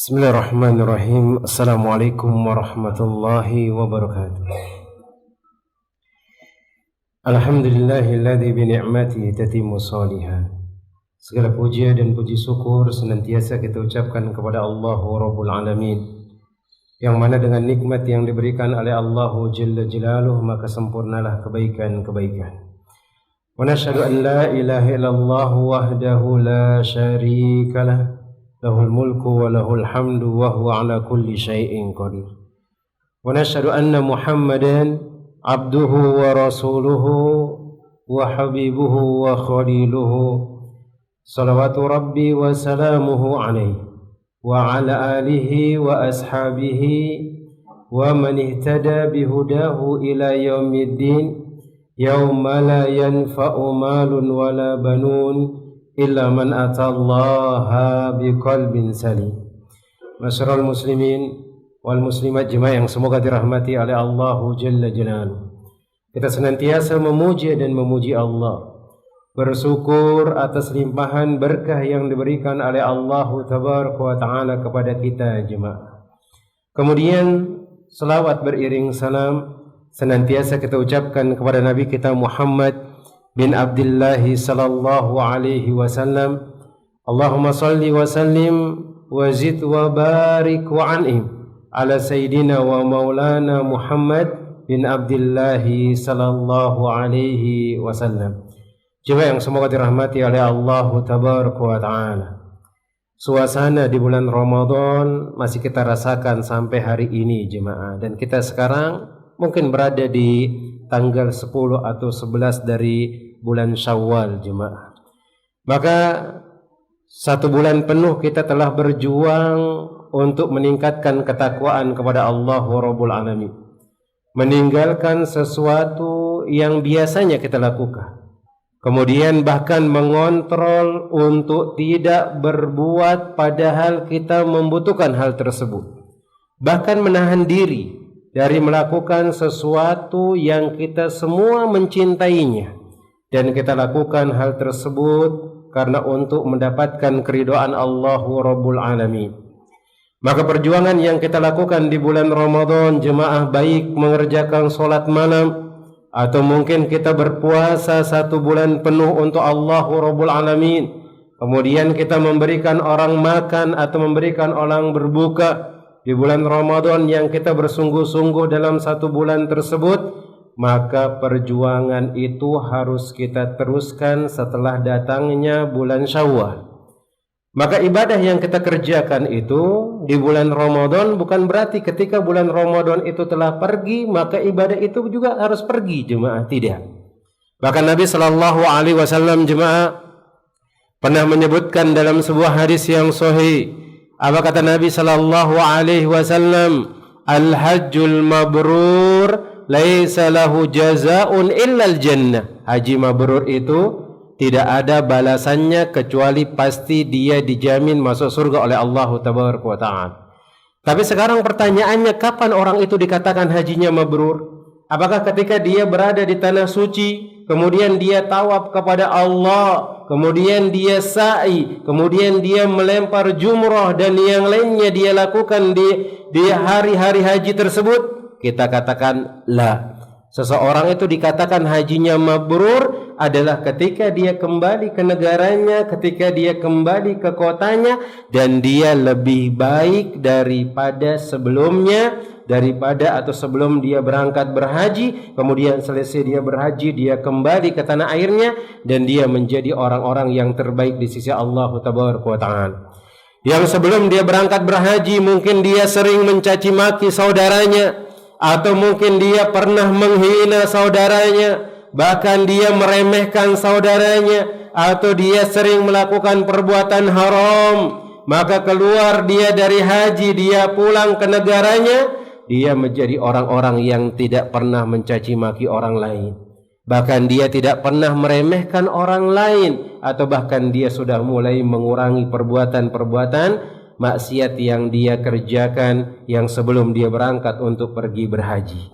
Bismillahirrahmanirrahim. Assalamualaikum warahmatullahi wabarakatuh. Alhamdulillahilladzi bi ni'matihi tatimmu shalihat. Segala puja dan puji syukur senantiasa kita ucapkan kepada Allah Rabbul Alamin, yang mana dengan nikmat yang diberikan oleh Allah Jalla Jalaluhu maka sempurnalah kebaikan-kebaikan. Wa nashhadu an la ilaha illallah wahdahu la syarikalah, lahul mulku wa lahul hamdu wa huwa ala kulli syai'in qadir. Wa nashhadu anna Muhammadan abduhu wa rasuluhu wa habibuhu wa khaliluhu, salawatu rabbi wa salamuhu alaihi wa ala alihi wa ashabihi wa man ihtada bihudahu ila yaumiddin, yauma la yanfa'u malun wala banun illa man atallaha biqalbin salim. Masyarul muslimin wal muslimat jemaah yang semoga dirahmati oleh Allah Jalla Jalaluhu. Kita senantiasa memuji dan memuji Allah, bersyukur atas limpahan berkah yang diberikan oleh Allah Tabaraka wa Ta'ala kepada kita jemaah. Kemudian selawat beriring salam senantiasa kita ucapkan kepada Nabi kita Muhammad bin Abdullah sallallahu alaihi wasallam. Allahumma salli wa sallim wa zid wa barik wa an'im ala sayyidina wa maulana Muhammad bin Abdullah sallallahu alaihi wasallam. Jemaah yang semoga dirahmati oleh Allah Tabaraka wa Ta'ala. Suasana di bulan Ramadan masih kita rasakan sampai hari ini jemaah, dan kita sekarang mungkin berada di tanggal 10 atau 11 dari bulan Syawal jemaah. Maka 1 bulan penuh kita telah berjuang untuk meningkatkan ketakwaan kepada Allah Rabbul Alamin, meninggalkan sesuatu yang biasanya kita lakukan, kemudian bahkan mengontrol untuk tidak berbuat padahal kita membutuhkan hal tersebut, bahkan menahan diri dari melakukan sesuatu yang kita semua mencintainya, dan kita lakukan hal tersebut karena untuk mendapatkan keridhaan Allah Rabbul Alamin. Maka perjuangan yang kita lakukan di bulan Ramadan jemaah, baik mengerjakan solat malam atau mungkin kita berpuasa 1 bulan penuh untuk Allah Rabbul Alamin, kemudian kita memberikan orang makan atau memberikan orang berbuka di bulan Ramadan yang kita bersungguh-sungguh dalam 1 bulan tersebut, maka perjuangan itu harus kita teruskan setelah datangnya bulan Syawal. Maka ibadah yang kita kerjakan itu di bulan Ramadan bukan berarti ketika bulan Ramadan itu telah pergi maka ibadah itu juga harus pergi jemaah, tidak. Bahkan Nabi sallallahu alaihi wasallam jemaah pernah menyebutkan dalam sebuah hadis yang sahih. Apa kata Nabi sallallahu alaihi wasallam? Al-hajjul mabrur laisa lahu jazaa'un illal jannah. Haji mabrur itu tidak ada balasannya kecuali pasti dia dijamin masuk surga oleh Allah Tabaraka wa Ta'ala. Tapi sekarang pertanyaannya, kapan orang itu dikatakan hajinya mabrur? Apakah ketika dia berada di tanah suci, kemudian dia tawaf kepada Allah, kemudian dia sa'i, kemudian dia melempar jumrah dan yang lainnya dia lakukan di hari-hari haji tersebut? Kita katakan la. Seseorang itu dikatakan hajinya mabrur adalah ketika dia kembali ke negaranya, ketika dia kembali ke kotanya, dan dia lebih baik daripada sebelumnya, daripada atau sebelum dia berangkat berhaji, kemudian selesai dia berhaji, dia kembali ke tanah airnya, dan dia menjadi orang-orang yang terbaik di sisi Allah Tabaraka wa Ta'ala. Yang sebelum dia berangkat berhaji mungkin dia sering mencaci maki saudaranya, atau mungkin dia pernah menghina saudaranya, bahkan dia meremehkan saudaranya, atau dia sering melakukan perbuatan haram. Maka keluar dia dari haji, dia pulang ke negaranya, dia menjadi orang-orang yang tidak pernah mencaci maki orang lain, bahkan dia tidak pernah meremehkan orang lain, atau bahkan dia sudah mulai mengurangi perbuatan-perbuatan maksiat yang dia kerjakan yang sebelum dia berangkat untuk pergi berhaji.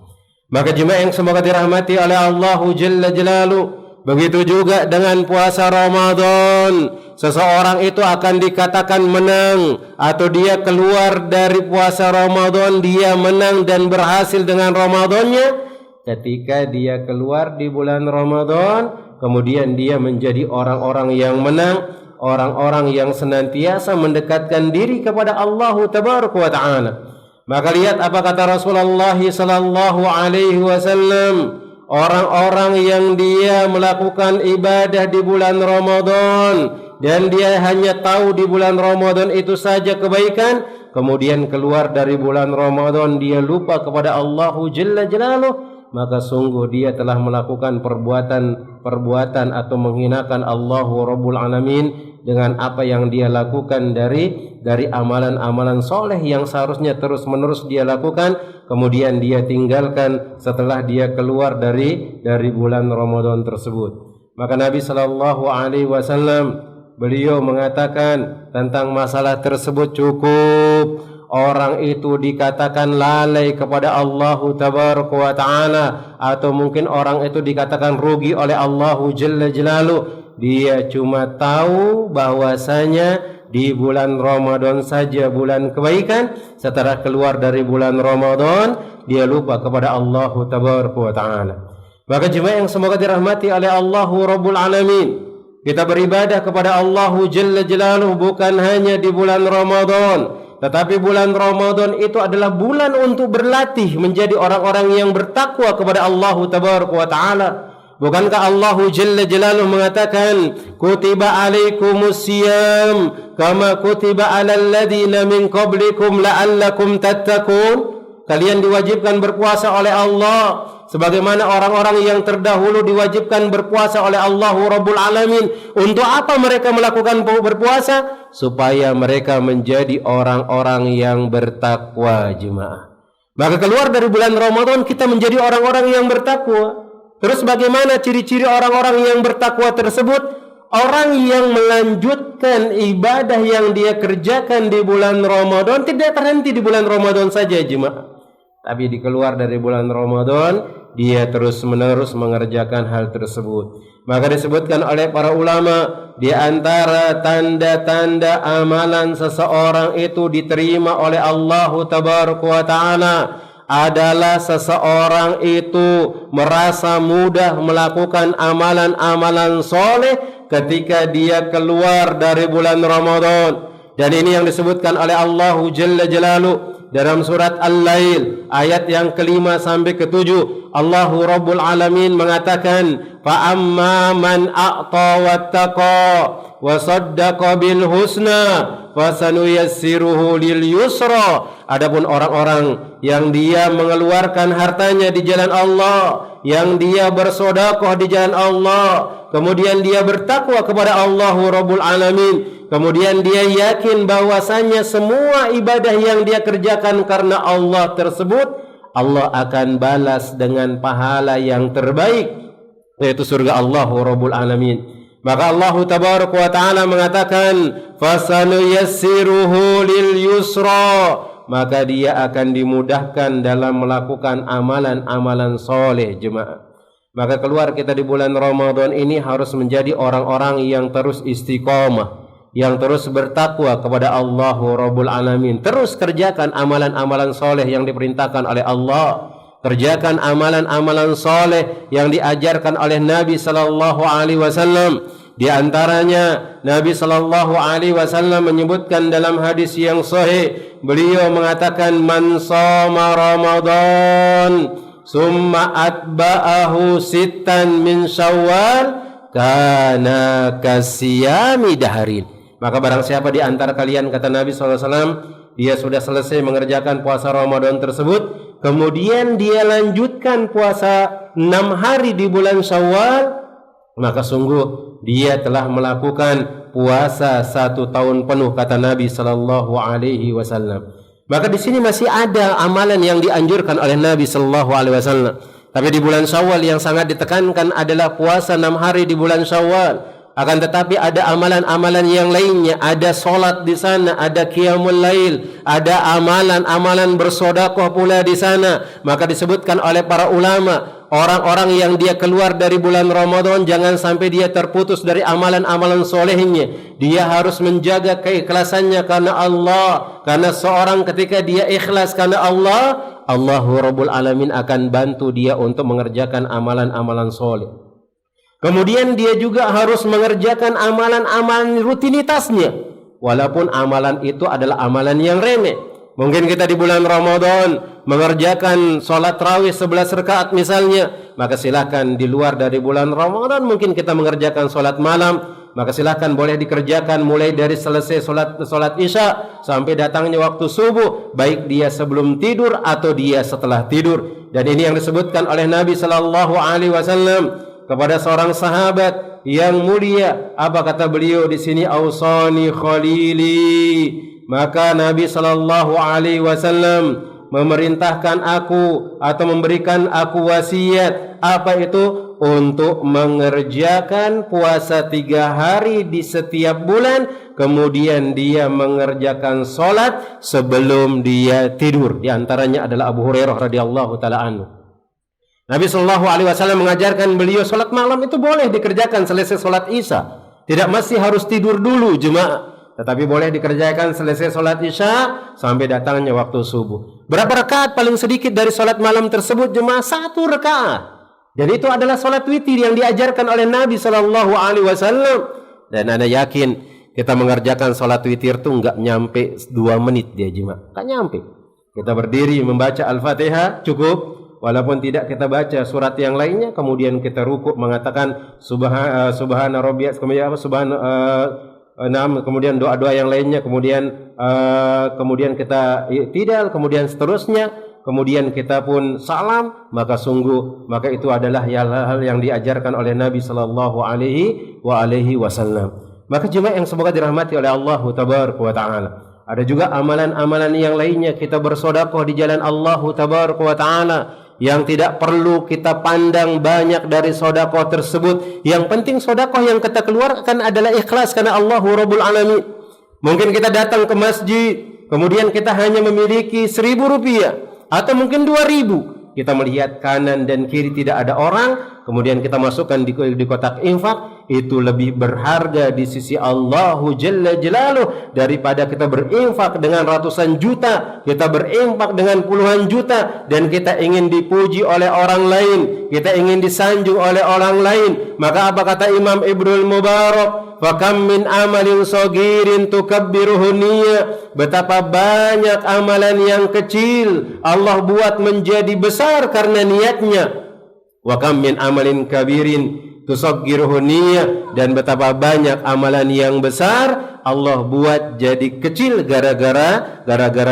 Maka jemaah yang semoga dirahmati oleh Allah Jalla Jalaluhu, begitu juga dengan puasa Ramadan. seseorang itu akan dikatakan menang, atau dia keluar dari puasa Ramadan, dia menang dan berhasil dengan Ramadannya ketika dia keluar di bulan Ramadan, kemudian dia menjadi orang-orang yang menang, orang-orang yang senantiasa mendekatkan diri kepada Allah Tabaraka wa Ta'ala. Maka lihat apa kata Rasulullah sallallahu alaihi wasallam, orang-orang yang dia melakukan ibadah di bulan Ramadan dan dia hanya tahu di bulan Ramadan itu saja kebaikan, kemudian keluar dari bulan Ramadan dia lupa kepada Allah Jalla Jalaluh, maka sungguh dia telah melakukan perbuatan atau menghinakan Allah Rabbul Alamin dengan apa yang dia lakukan dari amalan-amalan soleh yang seharusnya terus-menerus dia lakukan, kemudian dia tinggalkan setelah dia keluar dari bulan Ramadan tersebut. Maka Nabi sallallahu alaihi wasallam beliau mengatakan tentang masalah tersebut, cukup orang itu dikatakan lalai kepada Allah Tabaraka wa Ta'ala, atau mungkin orang itu dikatakan rugi oleh Allah Jalla Jalaluh. Dia cuma tahu bahwasanya di bulan Ramadan saja bulan kebaikan, setelah keluar dari bulan Ramadan dia lupa kepada Allah Tabaraka wa Ta'ala. Maka jemaah yang semoga dirahmati oleh Allah Rabbul Alamin, kita beribadah kepada Allah Jalla Jalaluh bukan hanya di bulan Ramadan, tetapi bulan Ramadan itu adalah bulan untuk berlatih menjadi orang-orang yang bertakwa kepada Allah Tabaraka wa Ta'ala. Bukankah Allah Jalla Jalaluh mengatakan, kutiba alaikumusiyam kama kutiba alal ladina min qablikum la'allakum tattaqun. Kalian diwajibkan berpuasa oleh Allah sebagaimana orang-orang yang terdahulu diwajibkan berpuasa oleh Allah Rabbul Alamin. Untuk apa mereka melakukan berpuasa? Supaya mereka menjadi orang-orang yang bertakwa, jemaah. Maka keluar dari bulan Ramadan kita menjadi orang-orang yang bertakwa. Terus bagaimana ciri-ciri orang-orang yang bertakwa tersebut? Orang yang melanjutkan ibadah yang dia kerjakan di bulan Ramadan tidak terhenti di bulan Ramadan saja, jemaah. Tapi dikeluar dari bulan Ramadan, dia terus-menerus mengerjakan hal tersebut. Maka disebutkan oleh para ulama, di antara tanda-tanda amalan seseorang itu diterima oleh Allah Tabaraka wa Ta'ala adalah seseorang itu merasa mudah melakukan amalan-amalan soleh ketika dia keluar dari bulan Ramadan. Dan ini yang disebutkan oleh Allah Jalla Jalaluh dalam surat Al-Lail ayat yang ke-5 sampai ke-7. Allah Rabbul Alamin mengatakan, fa amma man a'ta wattaqa wa saddaqa bil husna fasanuyassiruhu lil yusra. Adapun orang-orang yang dia mengeluarkan hartanya di jalan Allah, yang dia bersedekah di jalan Allah, kemudian dia bertakwa kepada Allah Rabbul Alamin, kemudian dia yakin bahwasanya semua ibadah yang dia kerjakan karena Allah tersebut, Allah akan balas dengan pahala yang terbaik, yaitu surga Allah Rabbul Alamin. Maka Allah Tabaraka wa Ta'ala mengatakan, fasanuyassiruhu lil yusra, maka dia akan dimudahkan dalam melakukan amalan-amalan soleh, jemaah. Maka keluar kita di bulan Ramadan ini harus menjadi orang-orang yang terus istiqamah, yang terus bertakwa kepada Allah Rabbul Alamin. Terus kerjakan amalan-amalan soleh yang diperintahkan oleh Allah. Kerjakan amalan-amalan soleh yang diajarkan oleh Nabi sallallahu alaihi wasallam. Di antaranya Nabi sallallahu alaihi wasallam menyebutkan dalam hadis yang sahih, beliau mengatakan, man shoma Ramadan summa atba'ahu sittan min Syawal kana kasiyami daharin. Maka barang siapa di antara kalian, kata Nabi SAW, dia sudah selesai mengerjakan puasa Ramadan tersebut, kemudian dia lanjutkan puasa 6 hari di bulan Syawal, maka sungguh dia telah melakukan puasa 1 tahun penuh, kata Nabi sallallahu alaihi wasallam. Maka di sini masih ada amalan yang dianjurkan oleh Nabi sallallahu alaihi wasallam. Tapi di bulan Syawal yang sangat ditekankan adalah puasa 6 hari di bulan Syawal. Akan tetapi ada amalan-amalan yang lainnya, ada solat di sana, ada qiyamul lail, ada amalan-amalan bersedekah pula di sana. Maka disebutkan oleh para ulama, orang-orang yang dia keluar dari bulan Ramadan, jangan sampai dia terputus dari amalan-amalan solehnya. Dia harus menjaga keikhlasannya karena Allah. Karena seorang ketika dia ikhlas karena Allah, Allahu Rabbul Alamin akan bantu dia untuk mengerjakan amalan-amalan soleh. Kemudian dia juga harus mengerjakan amalan-amalan rutinitasnya. Walaupun amalan itu adalah amalan yang remeh. Mungkin kita di bulan Ramadan mengerjakan sholat tarawih 11 rakaat misalnya, maka silakan di luar dari bulan Ramadan mungkin kita mengerjakan sholat malam, maka silakan boleh dikerjakan mulai dari selesai sholat isya sampai datangnya waktu subuh, baik dia sebelum tidur atau dia setelah tidur. Dan ini yang disebutkan oleh Nabi Sallallahu Alaihi Wasallam kepada seorang sahabat yang mulia. Apa kata beliau di sini? Ausani khalili. Maka Nabi Sallallahu Alaihi Wasallam memerintahkan aku atau memberikan aku wasiat. Apa itu? Untuk mengerjakan puasa 3 hari di setiap bulan, kemudian dia mengerjakan solat sebelum dia tidur. Di antaranya adalah Abu Hurairah radhiyallahu taala anhu. Nabi Shallallahu Alaihi Wasallam mengajarkan beliau sholat malam itu boleh dikerjakan selesai sholat isya. Tidak mesti harus tidur dulu jemaah, tetapi boleh dikerjakan selesai sholat isya sampai datangnya waktu subuh. Berapa rakaat paling sedikit dari sholat malam tersebut jemaah? 1 rakaat. Dan itu adalah sholat witir yang diajarkan oleh Nabi Shallallahu Alaihi Wasallam. Dan Anda yakin kita mengerjakan sholat witir itu nggak nyampe 2 menit dia jemaah, nggak nyampe. Kita berdiri membaca Al-Fatihah cukup. Walaupun tidak kita baca surat yang lainnya, kemudian kita rukuk mengatakan subhana rabbiyal, kemudian doa-doa yang lainnya, kemudian kita i'tidal, kemudian seterusnya, kemudian kita pun salam, maka itu adalah hal-hal yang diajarkan oleh Nabi Sallallahu Alaihi Wasallam. Maka jemaah yang semoga dirahmati oleh Allah Tabaraka wa Ta'ala, ada juga amalan-amalan yang lainnya. Kita bersedekah di jalan Allah Tabaraka wa Ta'ala yang tidak perlu kita pandang banyak dari sedekah tersebut. Yang penting sedekah yang kita keluarkan adalah ikhlas karena Allahu Rabbul Alamin. Mungkin kita datang ke masjid, kemudian kita hanya memiliki 1.000 rupiah atau mungkin 2.000. Kita melihat kanan dan kiri tidak ada orang, kemudian kita masukkan di kotak infak, itu lebih berharga di sisi Allahu Jalla Jalaluh daripada kita berinfak dengan ratusan juta, kita berinfak dengan puluhan juta, dan kita ingin dipuji oleh orang lain, kita ingin disanjung oleh orang lain. Maka apa kata Imam Ibnul Mubarak? Fakam min amalin sagirin tukabbiruhu niyya. Betapa banyak amalan yang kecil Allah buat menjadi besar karena niatnya. Wa kam min amalin kabirin tusaggiruhu niyya. Dan betapa banyak amalan yang besar Allah buat jadi kecil gara-gara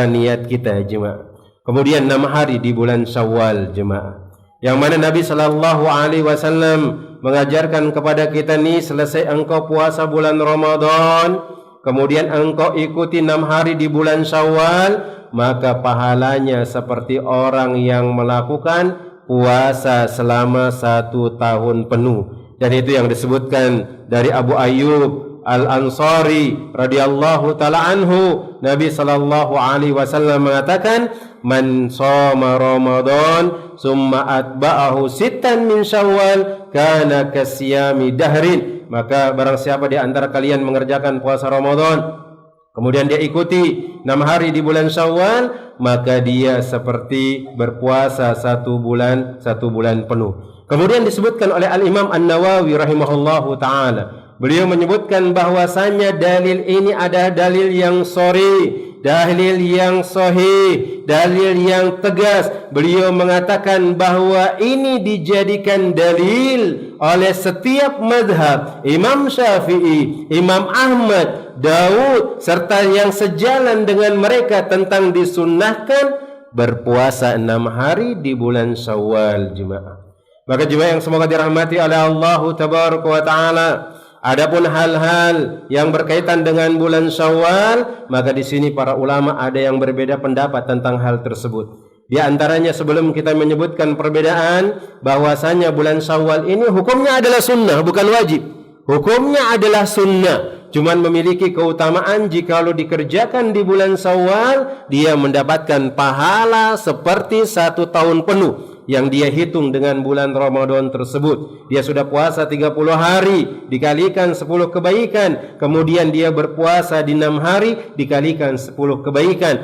niat kita jemaah. Kemudian 6 hari di bulan Syawal jemaah, yang mana Nabi Sallallahu Alaihi Wasallam mengajarkan kepada kita nih, selesai engkau puasa bulan Ramadan, kemudian engkau ikuti 6 hari di bulan Syawal, maka pahalanya seperti orang yang melakukan puasa selama 1 tahun penuh. Dan itu yang disebutkan dari Abu Ayyub Al-Ansari radhiyallahu taala anhu. Nabi sallallahu alaihi wasallam mengatakan, "Man shoma Ramadan summa atba'ahu sittan min Syawal kana kasyami dahrin." Maka barang siapa di antara kalian mengerjakan puasa Ramadan, kemudian dia ikuti 6 hari di bulan Syawal, maka dia seperti berpuasa 1 bulan penuh. Kemudian disebutkan oleh Al-Imam An-Nawawi rahimahullahu ta'ala, beliau menyebutkan bahwasanya dalil ini adalah dalil yang sahih, dalil yang sahih, dalil yang tegas. Beliau mengatakan bahwa ini dijadikan dalil oleh setiap madhab, Imam Syafi'i, Imam Ahmad, Daud, serta yang sejalan dengan mereka tentang disunnahkan berpuasa 6 hari di bulan Syawal jemaah. Maka jemaah yang semoga dirahmati oleh Allah Tabaraka wa Ta'ala, adapun hal-hal yang berkaitan dengan bulan Syawal, maka di sini para ulama ada yang berbeda pendapat tentang hal tersebut. Di antaranya sebelum kita menyebutkan perbedaan, bahwasanya bulan Syawal ini hukumnya adalah sunnah, bukan wajib. Hukumnya adalah sunnah, cuman memiliki keutamaan jikalau dikerjakan di bulan Syawal, dia mendapatkan pahala seperti 1 tahun penuh. yang dia hitung dengan bulan Ramadan tersebut. Dia sudah puasa 30 hari dikalikan 10 kebaikan, kemudian dia berpuasa di 6 hari dikalikan 10 kebaikan,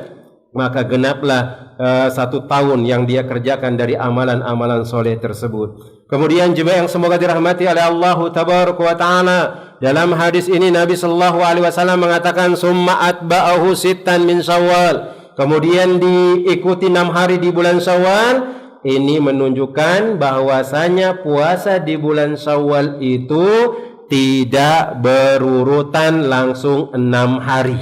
maka genaplah 1 tahun yang dia kerjakan dari amalan-amalan soleh tersebut. Kemudian jemaah yang semoga dirahmati oleh Allah Tabaraka wa Ta'ala, dalam hadis ini Nabi sallallahu alaihi wasallam mengatakan summa atba'ahu sittan min Syawal, kemudian diikuti 6 hari di bulan Syawal. Ini menunjukkan bahwasanya puasa di bulan Syawal itu tidak berurutan langsung 6 hari.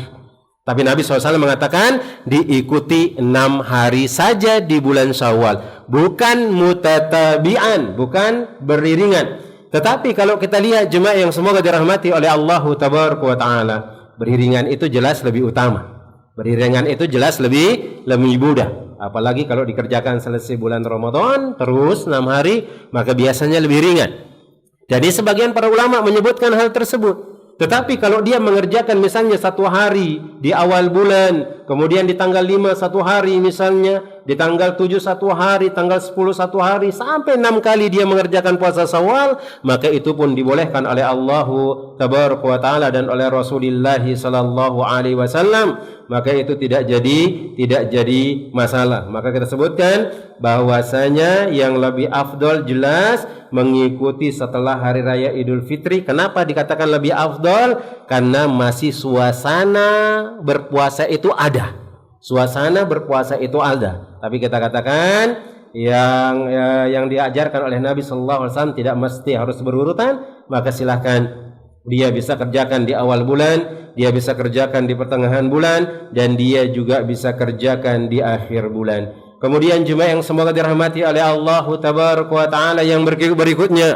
Tapi Nabi SAW mengatakan diikuti 6 hari saja di bulan Syawal, bukan mutatabi'an, bukan beriringan. Tetapi kalau kita lihat jemaah yang semoga dirahmati oleh Allah Tabaraka wa Ta'ala, beriringan itu jelas lebih utama. Beriringan itu jelas lebih mudah. Apalagi kalau dikerjakan selesai bulan Ramadan terus 6 hari, maka biasanya lebih ringan. Jadi sebagian para ulama menyebutkan hal tersebut. Tetapi kalau dia mengerjakan misalnya 1 hari di awal bulan, kemudian di tanggal 5 1 hari misalnya, di tanggal 7 1 hari, tanggal 10 1 hari, sampai 6 kali dia mengerjakan puasa Syawal, maka itu pun dibolehkan oleh Allah Tabaraka wa Ta'ala dan oleh Rasulullah sallallahu alaihi wasallam. Maka itu tidak jadi masalah. Maka kita sebutkan bahwasanya yang lebih afdol jelas mengikuti setelah hari raya Idul Fitri. Kenapa dikatakan lebih afdol? Karena masih suasana berpuasa itu ada. Suasana berpuasa itu ada. Tapi kita katakan yang diajarkan oleh Nabi sallallahu alaihi wasallam tidak mesti harus berurutan, maka silahkan dia bisa kerjakan di awal bulan, dia bisa kerjakan di pertengahan bulan, dan dia juga bisa kerjakan di akhir bulan. Kemudian jemaah yang semoga dirahmati oleh Allah Tabaraka wa Ta'ala yang berikutnya,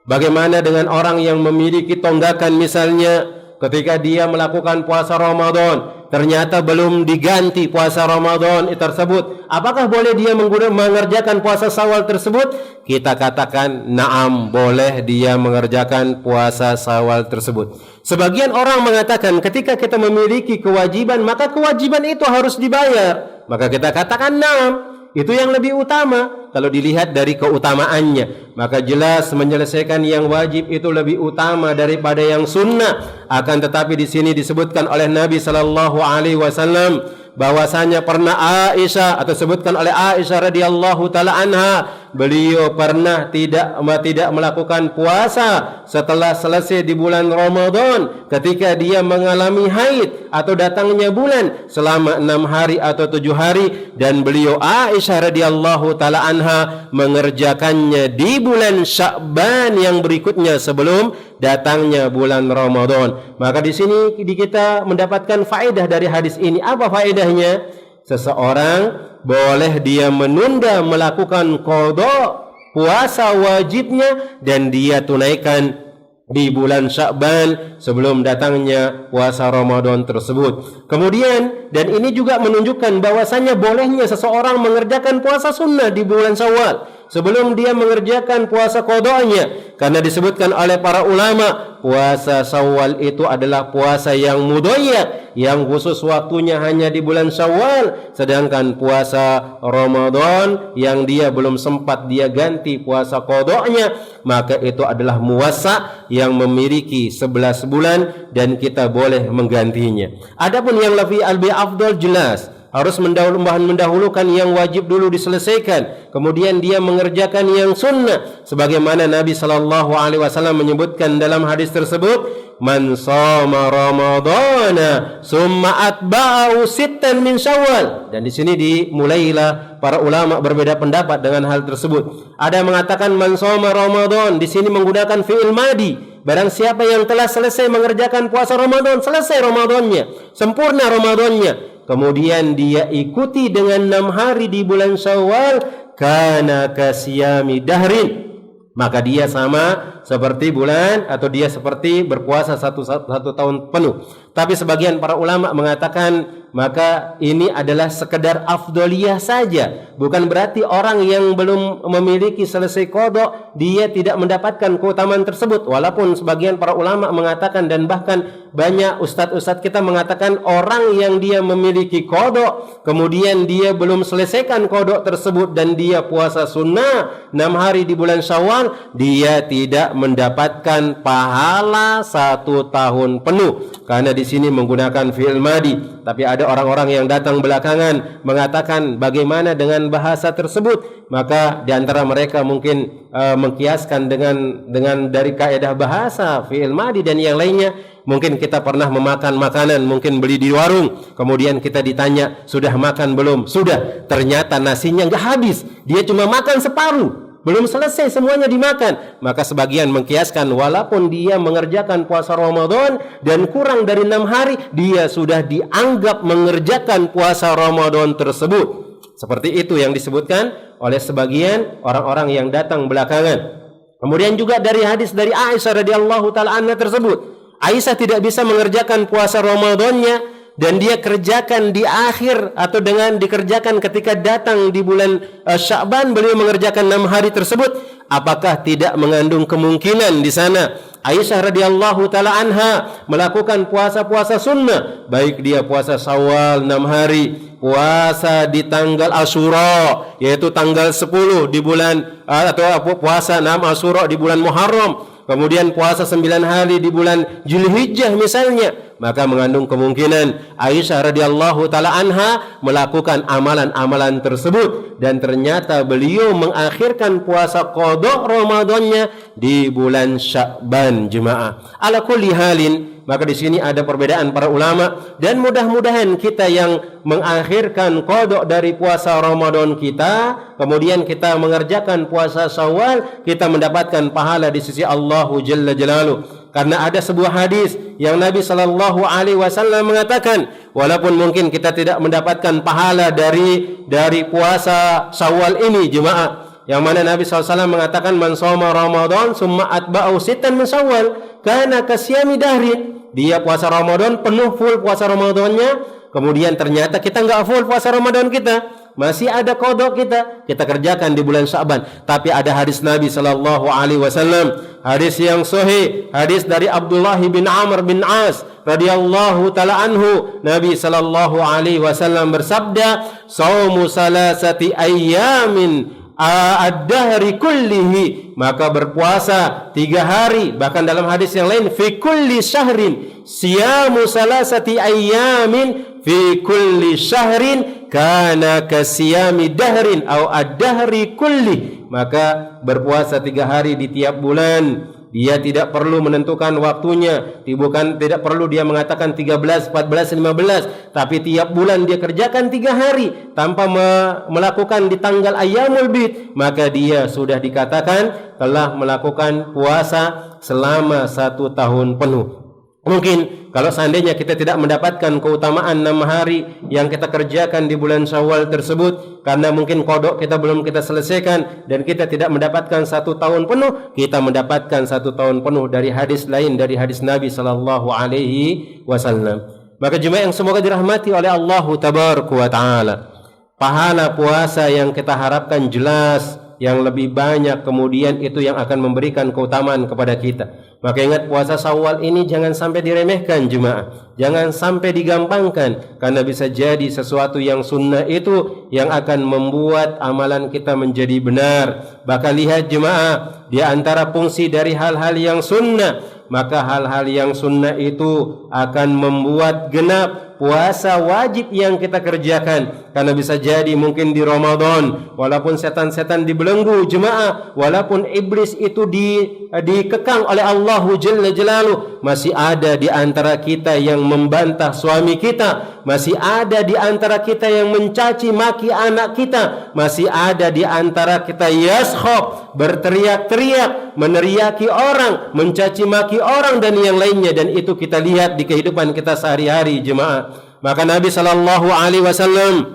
bagaimana dengan orang yang memiliki tonggakan misalnya ketika dia melakukan puasa Ramadan, ternyata belum diganti puasa Ramadan tersebut, apakah boleh dia mengerjakan puasa Syawal tersebut? Kita katakan na'am, boleh dia mengerjakan puasa Syawal tersebut. Sebagian orang mengatakan ketika kita memiliki kewajiban, maka kewajiban itu harus dibayar. Maka kita katakan na'am, itu yang lebih utama. Kalau dilihat dari keutamaannya, maka jelas menyelesaikan yang wajib itu lebih utama daripada yang sunnah. Akan tetapi di sini disebutkan oleh Nabi sallallahu alaihi wasallam bahwasanya pernah Aisyah, atau sebutkan oleh Aisyah radhiyallahu taala anha, beliau pernah tidak melakukan puasa setelah selesai di bulan Ramadan ketika dia mengalami haid atau datangnya bulan selama 6 hari atau 7 hari, dan beliau Aisyah radhiyallahu taala anha mengerjakannya di bulan Sya'ban yang berikutnya sebelum datangnya bulan Ramadan. Maka di sini kita mendapatkan faedah dari hadis ini. Apa faedahnya? Seseorang boleh dia menunda melakukan qada puasa wajibnya dan dia tunaikan di bulan Sya'ban sebelum datangnya puasa Ramadan tersebut. Kemudian, dan ini juga menunjukkan bahwasanya bolehnya seseorang mengerjakan puasa sunnah di bulan Syawal sebelum dia mengerjakan puasa qadanya, karena disebutkan oleh para ulama puasa Syawal itu adalah puasa yang mudhayyak, yang khusus waktunya hanya di bulan Syawal, sedangkan puasa Ramadan yang dia belum sempat dia ganti puasa qadanya, maka itu adalah muwassa yang memiliki 11 bulan dan kita boleh menggantinya. Adapun yang lebih afdal jelas harus mendahulukan yang wajib dulu diselesaikan, kemudian dia mengerjakan yang sunnah, sebagaimana Nabi sallallahu alaihi wasallam menyebutkan dalam hadis tersebut, man shoma ramadhana summa atba'ahu sittan min Syawal. Dan di sini dimulailah para ulama berbeda pendapat dengan hal tersebut. Ada yang mengatakan man shoma Ramadan, di sini menggunakan fi'il madi. Barang siapa yang telah selesai mengerjakan puasa Ramadan, selesai Ramadannya, sempurna Ramadannya, kemudian dia ikuti dengan 6 hari di bulan Syawal, kana kasiyami dahrin, maka dia sama seperti bulan, atau dia seperti berpuasa satu tahun penuh. Tapi sebagian para ulama mengatakan maka ini adalah sekedar afdoliyah saja. Bukan berarti orang yang belum memiliki selesai qada dia tidak mendapatkan keutamaan tersebut. Walaupun sebagian para ulama mengatakan dan bahkan banyak ustadz-ustadz kita mengatakan orang yang dia memiliki qada kemudian dia belum selesaikan qada tersebut dan dia puasa sunnah 6 hari di bulan Syawal, dia tidak mendapatkan pahala 1 tahun penuh. Karena di sini menggunakan fi'il madi. Tapi ada orang-orang yang datang belakangan mengatakan bagaimana dengan bahasa tersebut. Maka di antara mereka mungkin mengkiaskan dengan dari kaidah bahasa fi'il madi dan yang lainnya. Mungkin kita pernah memakan makanan, mungkin beli di warung, kemudian kita ditanya, sudah makan belum? Sudah. Ternyata nasinya enggak habis, dia cuma makan separuh, belum selesai semuanya dimakan. Maka sebagian mengkiaskan walaupun dia mengerjakan puasa Ramadan dan kurang dari 6 hari, dia sudah dianggap mengerjakan puasa Ramadan tersebut. Seperti itu yang disebutkan oleh sebagian orang-orang yang datang belakangan. Kemudian juga dari hadis dari Aisyah radhiyallahu taala anha tersebut, Aisyah tidak bisa mengerjakan puasa Ramadannya dan dia kerjakan di akhir atau dengan dikerjakan ketika datang di bulan Sya'ban, beliau mengerjakan 6 hari tersebut. Apakah tidak mengandung kemungkinan di sana Aisyah radhiyallahu taala anha melakukan puasa-puasa sunnah, baik dia puasa Syawal 6 hari, puasa di tanggal Asyura yaitu tanggal 10 di bulan atau puasa 6 Asyura di bulan Muharram, kemudian puasa 9 hari di bulan Zulhijjah misalnya, maka mengandung kemungkinan Aisyah radhiyallahu taala anha melakukan amalan-amalan tersebut dan ternyata beliau mengakhirkan puasa qada Ramadannya di bulan Sya'ban jemaah. Ala kulli halin, maka di sini ada perbedaan para ulama dan mudah-mudahan kita yang mengakhirkan qada dari puasa Ramadan kita, kemudian kita mengerjakan puasa Syawal, kita mendapatkan pahala di sisi Allah Jalla Jalaluh. Karena ada sebuah hadis yang Nabi sallallahu alaihi wasallam mengatakan, walaupun mungkin kita tidak mendapatkan pahala dari puasa Syawal ini jemaah, yang mana Nabi SAW mengatakan man shoma Ramadan summa atba'u sittan min Syawal kana kasyami dahrin. Dia puasa Ramadan penuh full puasa Ramadannya, kemudian ternyata kita enggak full puasa Ramadan kita, masih ada qada kita kerjakan di bulan Sya'ban. Tapi ada hadis Nabi sallallahu alaihi wasallam, hadis yang sahih, hadis dari Abdullah bin Amr bin As radhiyallahu taala anhu, Nabi sallallahu alaihi wasallam bersabda, "Shaumu salasati ayyamin ad-dahri kullihi," maka berpuasa 3 hari, bahkan dalam hadis yang lain fi kulli syahrin siyamu salasati ayyamin fi kulli syahrin kana kasiyami dahrin au ad-dahri kulli, maka berpuasa 3 hari di tiap bulan. Dia tidak perlu menentukan waktunya, tidak perlu dia mengatakan 13, 14, 15, tapi tiap bulan dia kerjakan 3 hari tanpa melakukan di tanggal ayyamul bid, maka dia sudah dikatakan telah melakukan puasa selama 1 tahun penuh. Mungkin kalau seandainya kita tidak mendapatkan keutamaan 6 hari yang kita kerjakan di bulan Syawal tersebut, karena mungkin qada kita belum kita selesaikan dan kita tidak mendapatkan 1 tahun penuh, kita mendapatkan 1 tahun penuh dari hadis lain, dari hadis Nabi sallallahu alaihi wasallam. Maka jemaah yang semoga dirahmati oleh Allah tabaraka wa taala, pahala puasa yang kita harapkan jelas yang lebih banyak, kemudian itu yang akan memberikan keutamaan kepada kita. Maka ingat, puasa Syawal ini jangan sampai diremehkan jemaah, jangan sampai digampangkan, karena bisa jadi sesuatu yang sunnah itu yang akan membuat amalan kita menjadi benar. Bahkan lihat jemaah, di antara fungsi dari hal-hal yang sunnah, maka hal-hal yang sunnah itu akan membuat genap puasa wajib yang kita kerjakan. Karena bisa jadi mungkin di Ramadan, walaupun setan-setan dibelenggu jemaah, walaupun iblis itu dikekang oleh Allah Jalla Jalaluh, masih ada di antara kita yang membantah suami kita, masih ada di antara kita yang mencaci maki anak kita, masih ada di antara kita yaskhab, berteriak-teriak, meneriaki orang, mencaci maki orang dan yang lainnya, dan itu kita lihat di kehidupan kita sehari-hari jemaah. Maka Nabi sallallahu alaihi wasallam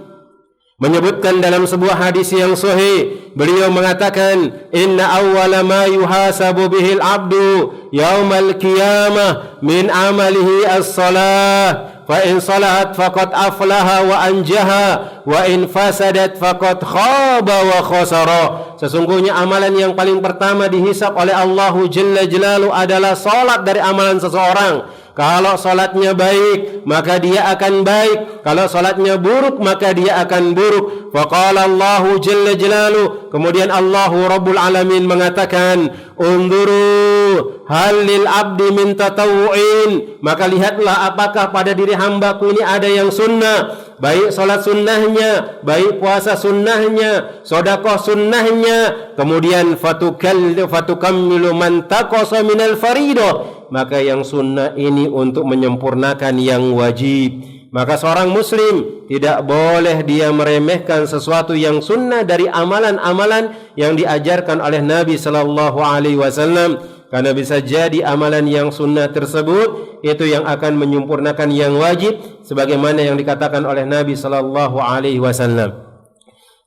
menyebutkan dalam sebuah hadis yang sahih, beliau mengatakan, inna awwala ma yuhasabu bihil abdu yaumal qiyamah min amalihi as-salah, fa in salat faqad aflaha wa anjaha, wa in fasadat faqad khaba wa khasara. Sesungguhnya amalan yang paling pertama dihisab oleh Allah Jalla Jalaluhu adalah salat dari amalan seseorang. Kalau salatnya baik, maka dia akan baik. Kalau salatnya buruk, maka dia akan buruk. Faqala Allahu Jalla Jalaluhu, kemudian Allahu Rabbul Alamin mengatakan, unduru hal lil abdi min tatawu'in, maka lihatlah apakah pada diri hambaku ini ada yang sunnah, baik salat sunnahnya, baik puasa sunnahnya, sedekah sunnahnya, kemudian fatukammilu man taqasa minal faridah, maka yang sunnah ini untuk menyempurnakan yang wajib. Maka seorang muslim tidak boleh dia meremehkan sesuatu yang sunnah dari amalan-amalan yang diajarkan oleh Nabi sallallahu alaihi wasallam, karena bisa jadi amalan yang sunnah tersebut itu yang akan menyempurnakan yang wajib, sebagaimana yang dikatakan oleh Nabi sallallahu alaihi wasallam.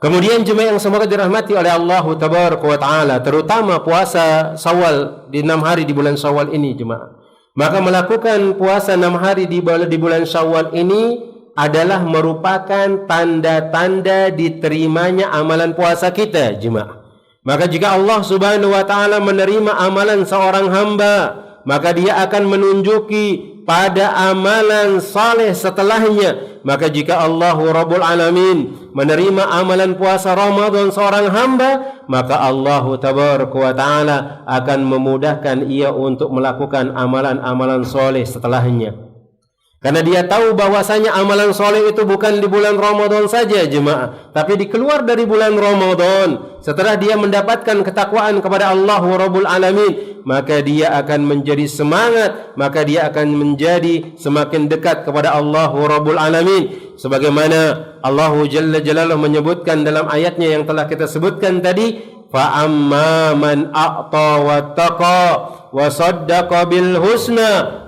Kemudian jemaah yang semoga dirahmati oleh Allah Tabaraka wa Ta'ala, terutama puasa Syawal di 6 hari di bulan Syawal ini jemaah. Maka melakukan puasa 6 hari di bulan Syawal ini adalah merupakan tanda-tanda diterimanya amalan puasa kita jemaah. Maka jika Allah Subhanahu wa Ta'ala menerima amalan seorang hamba, maka dia akan menunjuki pada amalan saleh setelahnya. Maka jika Allah Rabbul Alamin menerima amalan puasa Ramadan seorang hamba, maka Allah Tabaraka wa Ta'ala akan memudahkan ia untuk melakukan amalan-amalan soleh setelahnya. Karena dia tahu bahwasanya amalan soleh itu bukan di bulan Ramadan saja jemaah, tapi di keluar dari bulan Ramadan. Setelah dia mendapatkan ketakwaan kepada Allah Rabbul Alamin, maka dia akan menjadi semangat, maka dia akan menjadi semakin dekat kepada Allah Rabbul Alamin. Sebagaimana Allah Jalla Jalaluhu menyebutkan dalam ayatnya yang telah kita sebutkan tadi, fa amma man a'ta wattaqa wa saddaqa bil husna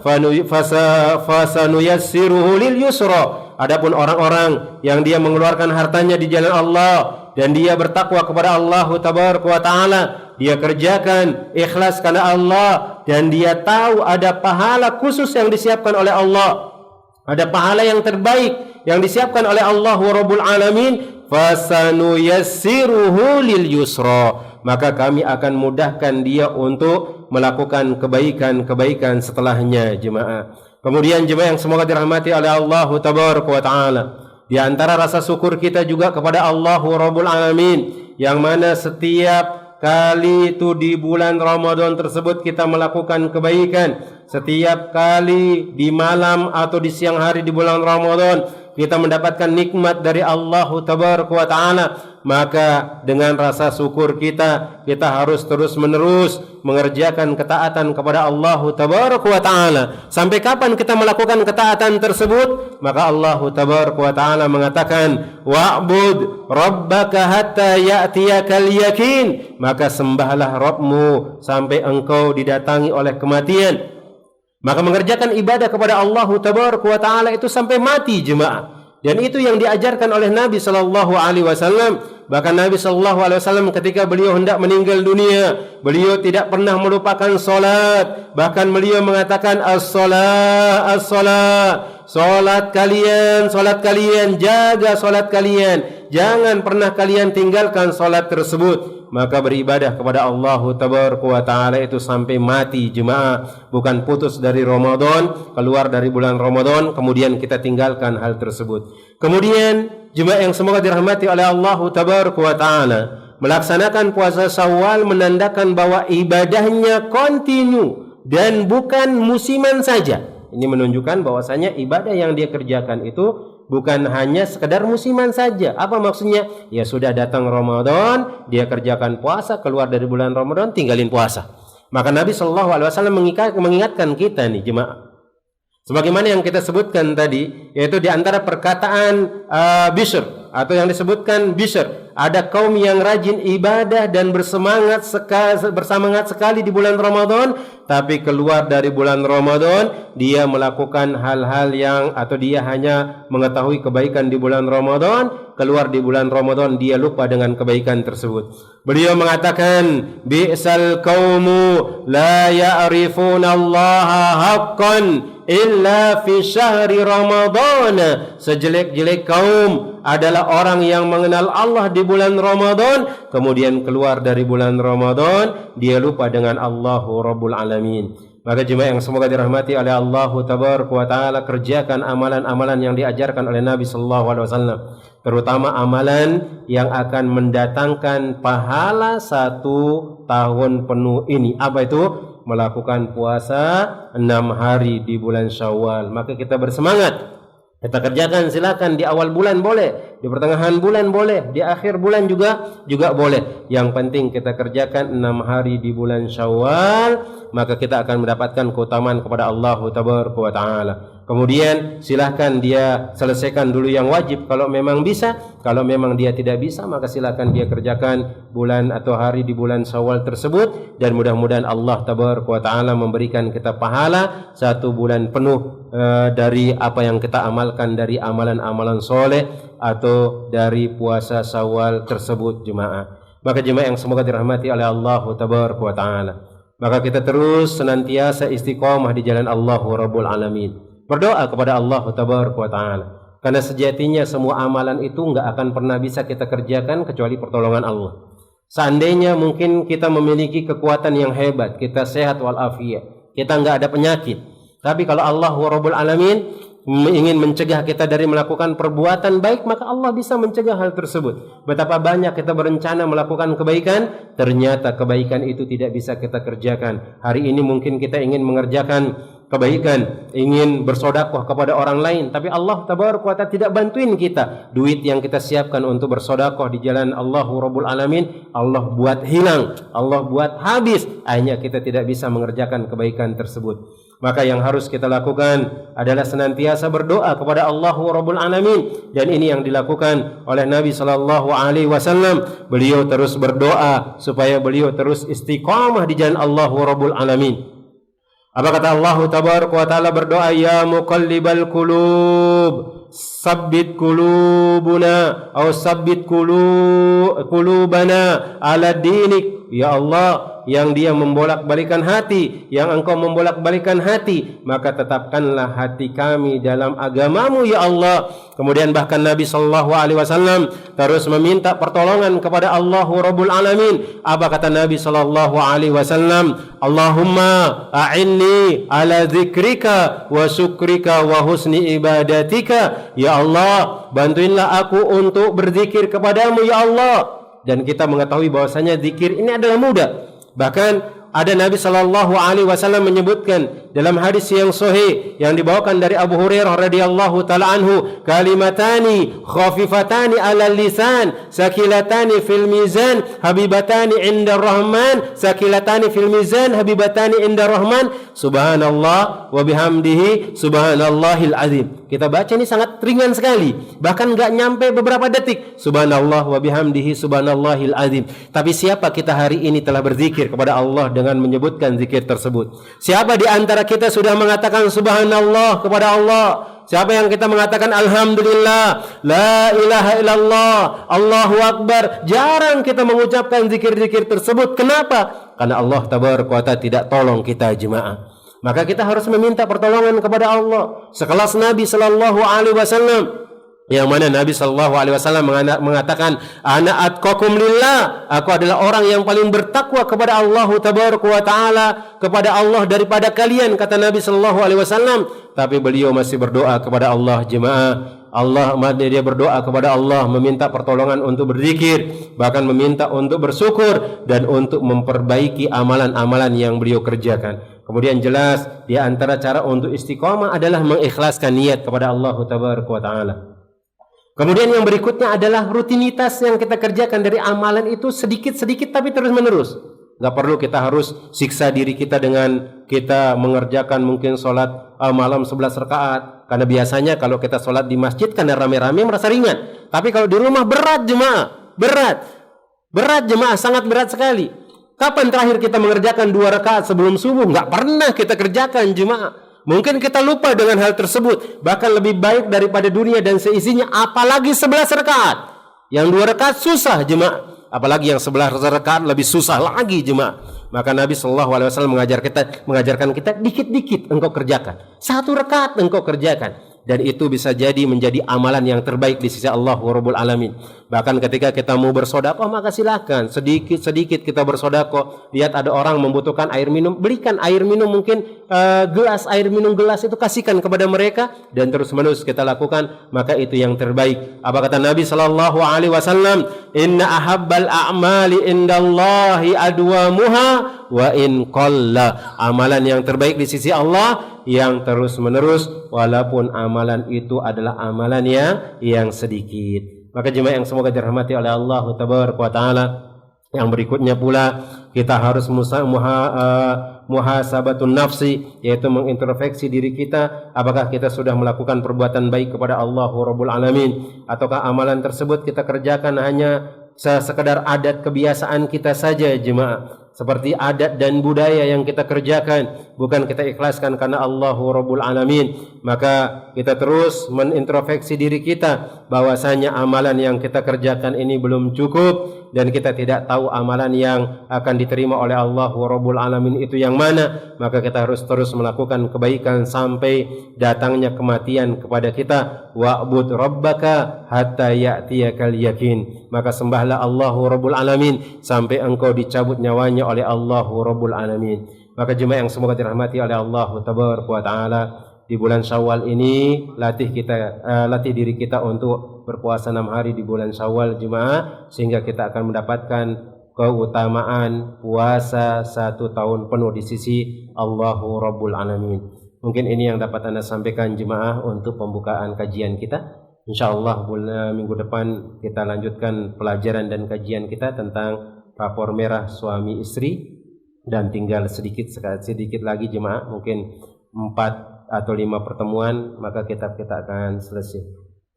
fasanuyassiruhu lil yusra. Adapun orang-orang yang dia mengeluarkan hartanya di jalan Allah dan dia bertakwa kepada Allah Tabaraka wa Ta'ala, dia kerjakan ikhlas karena Allah, dan dia tahu ada pahala khusus yang disiapkan oleh Allah, ada pahala yang terbaik yang disiapkan oleh Allah Rabbul Alamin, fasanuyassiruhu lil yusra, maka kami akan mudahkan dia untuk melakukan kebaikan-kebaikan setelahnya jemaah. Kemudian jemaah yang semoga dirahmati oleh Allah Tabaraka wa Ta'ala, di antara rasa syukur kita juga kepada Allah Rabbul Alamin, yang mana setiap kali itu di bulan Ramadan tersebut kita melakukan kebaikan, setiap kali di malam atau di siang hari di bulan Ramadan kita mendapatkan nikmat dari Allah Tabaraka wa Ta'ala, maka dengan rasa syukur kita harus terus menerus mengerjakan ketaatan kepada Allah Tabaraka wa Ta'ala. Sampai kapan kita melakukan ketaatan tersebut? Maka Allah Tabaraka wa Ta'ala mengatakan, wa'bud rabbaka hatta ya'tiyakal yakin, maka sembahlah Rabbmu sampai engkau didatangi oleh kematian. Maka mengerjakan ibadah kepada Allah Tabaraka wa Ta'ala itu sampai mati jemaah. Dan itu yang diajarkan oleh Nabi sallallahu alaihi wasallam. Bahkan Nabi sallallahu alaihi wasallam ketika beliau hendak meninggal dunia, beliau tidak pernah melupakan salat. Bahkan beliau mengatakan as-salat, as-salat. Salat kalian, jaga salat kalian. Jangan pernah kalian tinggalkan salat tersebut. Maka beribadah kepada Allah Tabaraka wa Ta'ala itu sampai mati jemaah, bukan putus dari Ramadan, keluar dari bulan Ramadan kemudian kita tinggalkan hal tersebut. Kemudian jemaah yang semoga dirahmati oleh Allah Tabaraka wa Ta'ala, melaksanakan puasa Syawal menandakan bahwa ibadahnya kontinu dan bukan musiman saja. Ini menunjukkan bahwasanya ibadah yang dia kerjakan itu bukan hanya sekedar musiman saja. Apa maksudnya? Ya sudah datang Ramadan, dia kerjakan puasa, keluar dari bulan Ramadan tinggalin puasa. Maka Nabi sallallahu alaihi wasallam mengingatkan kita nih jemaah, sebagaimana yang kita sebutkan tadi, yaitu di antara perkataan Bishr atau yang disebutkan Bishr, ada kaum yang rajin ibadah dan bersemangat sekali di bulan Ramadan, tapi keluar dari bulan Ramadan dia melakukan hal-hal yang, atau dia hanya mengetahui kebaikan di bulan Ramadan, keluar di bulan Ramadan dia lupa dengan kebaikan tersebut. Beliau mengatakan, bi'sal qaumu la ya'rifuna Allah haqqan illa fi syahri Ramadan. Sejelek-jelek kaum adalah orang yang mengenal Allah di bulan Ramadan, kemudian keluar dari bulan Ramadan dia lupa dengan Allahu Rabbul Alamin. Maka jemaah yang semoga dirahmati oleh Allah Tabaraka wa Ta'ala, kerjakan amalan-amalan yang diajarkan oleh Nabi sallallahu alaihi wasallam, terutama amalan yang akan mendatangkan pahala 1 tahun penuh ini. Apa itu? Melakukan puasa 6 hari di bulan Syawal. Maka kita bersemangat. Kita kerjakan, silakan di awal bulan boleh, di pertengahan bulan boleh, di akhir bulan juga boleh. Yang penting kita kerjakan 6 hari di bulan Syawal, maka kita akan mendapatkan keutamaan kepada Allah Tabaraka wa Ta'ala. Kemudian silahkan dia selesaikan dulu yang wajib kalau memang bisa. Kalau memang dia tidak bisa, maka silahkan dia kerjakan bulan atau hari di bulan Syawal tersebut. Dan mudah-mudahan Allah Tabaraka wa Ta'ala memberikan kita pahala 1 bulan penuh dari apa yang kita amalkan dari amalan-amalan soleh atau dari puasa Syawal tersebut, jemaah. Maka jemaah yang semoga dirahmati oleh Allah Tabaraka wa Ta'ala, maka kita terus senantiasa istiqomah di jalan Allah Rabbul Alamin. Berdoa kepada Allah Tabaraka wa Ta'ala, karena sejatinya semua amalan itu enggak akan pernah bisa kita kerjakan kecuali pertolongan Allah. Seandainya mungkin kita memiliki kekuatan yang hebat, kita sehat walafiat, kita enggak ada penyakit, tapi kalau Allah Rabbul Alamin ingin mencegah kita dari melakukan perbuatan baik, maka Allah bisa mencegah hal tersebut. Betapa banyak kita berencana melakukan kebaikan, ternyata kebaikan itu tidak bisa kita kerjakan. Hari ini mungkin kita ingin mengerjakan kebaikan, ingin bersedekah kepada orang lain, tapi Allah Tabaraka wa Ta'ala tidak bantuin kita. Duit yang kita siapkan untuk bersedekah di jalan Allah Rabbul Alamin, Allah buat hilang, Allah buat habis, akhirnya kita tidak bisa mengerjakan kebaikan tersebut. Maka yang harus kita lakukan adalah senantiasa berdoa kepada Allah Rabbul Alamin, dan ini yang dilakukan oleh Nabi sallallahu alaihi wasallam. Beliau terus berdoa supaya beliau terus istiqamah di jalan Allah Rabbul Alamin. Apa kata Allah Tabaraka wa Ta'ala berdoa, ya muqallibal qulub sabbit qulubuna atau sabbit qulubana ala dinik. Ya Allah, yang dia membolak-balikan hati, yang engkau membolak-balikan hati, maka tetapkanlah hati kami dalam agamamu ya Allah. Kemudian bahkan Nabi sallallahu alaihi wasallam terus meminta pertolongan kepada Allah Rabbul Alamin. Apa kata Nabi sallallahu alaihi wasallam? Allahumma a'inni ala dzikrika wa syukrika wa husni ibadatika. Ya Allah, bantuinlah aku untuk berzikir kepadamu ya Allah. Dan kita mengetahui bahwasanya zikir ini adalah mudah. Bahkan ada Nabi sallallahu alaihi wasallam menyebutkan dalam hadis yang sahih yang dibawakan dari Abu Hurairah radhiyallahu taala anhu, kalimatani khafifatani 'alal lisan sakilatani fil mizan habibatani 'inda rahman, sakilatani fil mizan habibatani 'inda rahman, subhanallah wa bihamdihi subhanallahil azim. Kita baca ini sangat ringan sekali, bahkan enggak nyampe beberapa detik, subhanallah wa bihamdihi subhanallahil azim. Tapi siapa kita hari ini telah berzikir kepada Allah dengan menyebutkan zikir tersebut? Siapa di antara kita sudah mengatakan subhanallah kepada Allah? Siapa yang kita mengatakan alhamdulillah, la ilaha illallah, Allahu akbar? Jarang kita mengucapkan zikir-zikir tersebut. Kenapa? Karena Allah Tabaraka wa Ta'ala tidak tolong kita, jemaah. Maka kita harus meminta pertolongan kepada Allah. Sekelas Nabi sallallahu alaihi wasallam, yang mana Nabi sallallahu alaihi wasallam mengatakan, ana atqakum lillah, aku adalah orang yang paling bertakwa kepada Allah Tabaraka wa Ta'ala, kepada Allah daripada kalian, kata Nabi sallallahu alaihi wasallam. Tapi beliau masih berdoa kepada Allah, jemaah. Dia berdoa kepada Allah, meminta pertolongan untuk berzikir, bahkan meminta untuk bersyukur dan untuk memperbaiki amalan-amalan yang beliau kerjakan. Kemudian jelas di antara cara untuk istiqamah adalah mengikhlaskan niat kepada Allah Tabaraka wa Ta'ala. Kemudian yang berikutnya adalah rutinitas yang kita kerjakan dari amalan itu sedikit-sedikit tapi terus-menerus. Gak perlu kita harus siksa diri kita dengan kita mengerjakan mungkin sholat malam 11 rakaat. Karena biasanya kalau kita sholat di masjid karena rame-rame merasa ringan. Tapi kalau di rumah berat, jemaah. Berat jemaah, sangat berat sekali. Kapan terakhir kita mengerjakan 2 rakaat sebelum subuh? Gak pernah kita kerjakan, jemaah. Mungkin kita lupa dengan hal tersebut. Bahkan lebih baik daripada dunia dan seisinya. Apalagi 11 rakaat. Yang 2 rakaat susah jemaah. Apalagi yang 11 rakaat lebih susah lagi jemaah. Maka Nabi SAW mengajarkan kita dikit-dikit engkau kerjakan. 1 rakaat engkau kerjakan. Dan itu bisa jadi menjadi amalan yang terbaik di sisi Allah Rabbul Alamin. Bahkan ketika kita mau bersedekah, maka silakan sedikit-sedikit kita bersedekah. Lihat ada orang membutuhkan air minum, berikan air minum, mungkin gelas air minum gelas itu kasihkan kepada mereka, dan terus-menerus kita lakukan, maka itu yang terbaik. Apa kata Nabi sallallahu alaihi wasallam? Inna ahabbal a'mali indallahi adwamuha wa in qalla. Amalan yang terbaik di sisi Allah yang terus-menerus, walaupun amalan itu adalah amalan yang sedikit. Maka jemaah yang semoga dirahmati oleh Allah Tabaraka wa Ta'ala, yang berikutnya pula kita harus muhasabatun nafsi, yaitu mengintrospeksi diri kita, apakah kita sudah melakukan perbuatan baik kepada Allah Rabbul Alamin, ataukah amalan tersebut kita kerjakan hanya sekedar adat kebiasaan kita saja jemaah, seperti adat dan budaya yang kita kerjakan, bukan kita ikhlaskan karena Allah Rabbul Alamin. Maka kita terus menintrospeksi diri kita bahwasanya amalan yang kita kerjakan ini belum cukup, dan kita tidak tahu amalan yang akan diterima oleh Allah Rabbul Alamin itu yang mana. Maka kita harus terus melakukan kebaikan sampai datangnya kematian kepada kita. Wa'bud rabbaka hatta ya'tiyakal yakin. Maka sembahlah Allah Rabbul Alamin sampai engkau dicabut nyawanya oleh Allah Rabbul Alamin. Maka jemaah yang semoga dirahmati oleh Allah Tabaraka wa Ta'ala, di bulan Syawal ini latih diri kita untuk berpuasa 6 hari di bulan Syawal jemaah, sehingga kita akan mendapatkan keutamaan puasa 1 tahun penuh di sisi Allah Rabbul Alamin. Mungkin ini yang dapat Anda sampaikan jemaah untuk pembukaan kajian kita. InsyaAllah minggu depan kita lanjutkan pelajaran dan kajian kita tentang rapor merah suami istri, dan tinggal sedikit lagi jemaah, mungkin 4 atau 5 pertemuan, maka kita akan selesai,